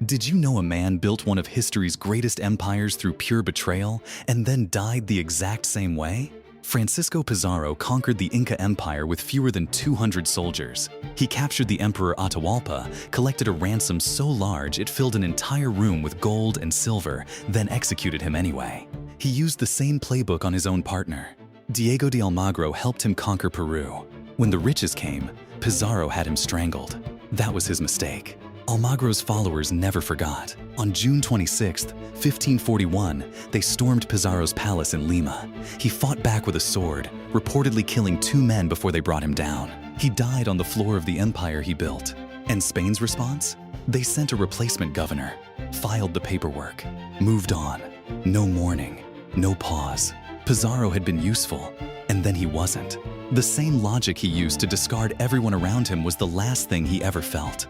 Did you know a man built one of history's greatest empires through pure betrayal and then died the exact same way? Francisco Pizarro conquered the Inca Empire with fewer than 200 soldiers. He captured the Emperor Atahualpa, collected a ransom so large it filled an entire room with gold and silver, then executed him anyway. He used the same playbook on his own partner. Diego de Almagro helped him conquer Peru. When the riches came, Pizarro had him strangled. That was his mistake. Almagro's followers never forgot. On June 26, 1541, they stormed Pizarro's palace in Lima. He fought back with a sword, reportedly killing 2 men before they brought him down. He died on the floor of the empire he built. And Spain's response? They sent a replacement governor, filed the paperwork, moved on. No mourning, no pause. Pizarro had been useful, and then he wasn't. The same logic he used to discard everyone around him was the last thing he ever felt.